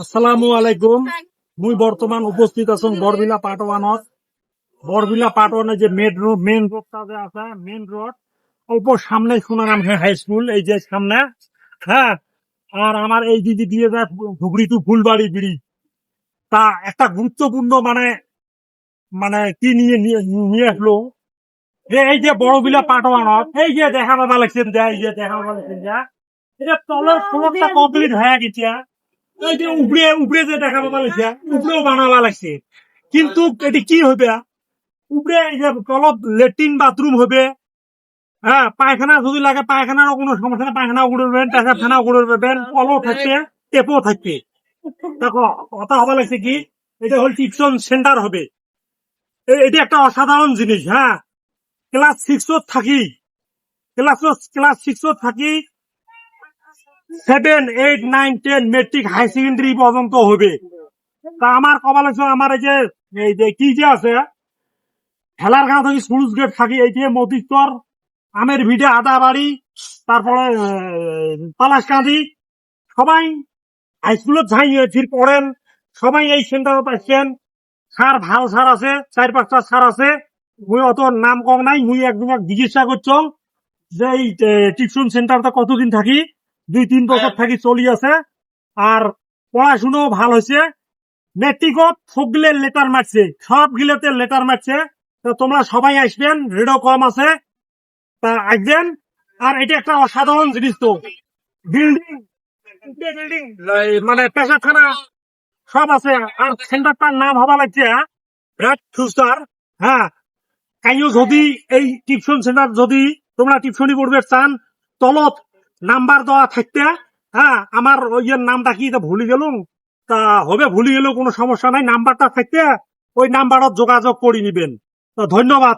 আসসালামু আলাইকুম। মুই বর্তমান উপস্থিত আছেন বরবিলা পার্ট ওয়ানত। বরবিলা পার্ট ওয়ানে যে মেন রোডটা যে আছে, মেন রোড অল্প সামনে সোনারাম হাই স্কুল, এই যে সামনে। হ্যাঁ, আর আমার এই দিদি দিয়ে যায় ধুবড়ি টু ফুলবাড়ি ব্রিজ। তা একটা গুরুত্বপূর্ণ মানে মানে কি নিয়ে নিয়ে নিয়ে আসলো, যে এই যে বড়বিলা পার্ট ওয়ানত, এই যে দেখা বাবা লাগছেন যা, এই যে দেখা বাবা লাগছেন যা, এটা তলের ফ্লোরটা কমপ্লিট হয়ে গেছে। এই যে উপরে উপরে যে দেখা পাবা লাগছে, উপরেও বানাবা লাগছে। কিন্তু এটি কি হবে, উপরে এই যে তলত লেট্রিন বাথরুম হবে। হ্যাঁ, পায়খানা যদি লাগে পায়খানারও কোনো সমস্যা নেই, পায়খানাও করবেন, পেশাবখানাও করবেন, কলও থাকবে, টেপও থাকবে। দেখো, কথা হবা লাগছে কি, এটা হল টিউশন সেন্টার হবে। এটি একটা অসাধারণ জিনিস। হ্যাঁ, ক্লাস 6 থাকি, ক্লাস 6 থাকি 7, 8, 9, 10 মেট্রিক হাই সেকেন্ডারি পর্যন্ত হবে। তা আমার কপাল আছে, আমার এই যে কি যে আছে, খেলার খানা থাকি সুরুজ গেট থাকি, এই যে মতিস্তর, আমের ভিড়ে আদাবাড়ি, তারপরে পালাসকাঁদি, সবাই হাই স্কুলত যাই ফির পড়েন, সবাই এই সেন্টারে পাচ্ছেন। স্যার ভাল স্যার আছে, 4-5টা স্যার আছে। মুই অত নাম কম নাই, মুই একদম জিজ্ঞাসা করছ যে এই টিউশন সেন্টারটা কতদিন থাকি, 2-3 বছর থাকি চলি আছে। আর পড়াশুনো ভাল হয়েছে। মেট্রিকত সবগুলো লেটার মারছে, সবগুলোতে লেটার মারছে। তো তোমরা সবাই আসবেন, রেডও কম আছে, তা আসবেন। আর এটা একটা অসাধারণ জিনিস। তো বিল্ডিং বিল্ডিং মানে পেশাখানা সব আছে। আর সেন্টারটার নাম হবা লাগছে ব্রাইট ফিউচার। হ্যাঁ, কাইও যদি এই টিউশন সেন্টার যদি তোমরা টিউশনি পড়বে চান, তলত নাম্বার দেওয়া থাকতে। হ্যাঁ, আমার ওই নামটা কি এটা ভুলে গেলুম, তা হবে ভুলে গেলেও কোনো সমস্যা নাই, নাম্বারটা থাকতে ওই নাম্বারত যোগাযোগ করে নিবেন। তো ধন্যবাদ।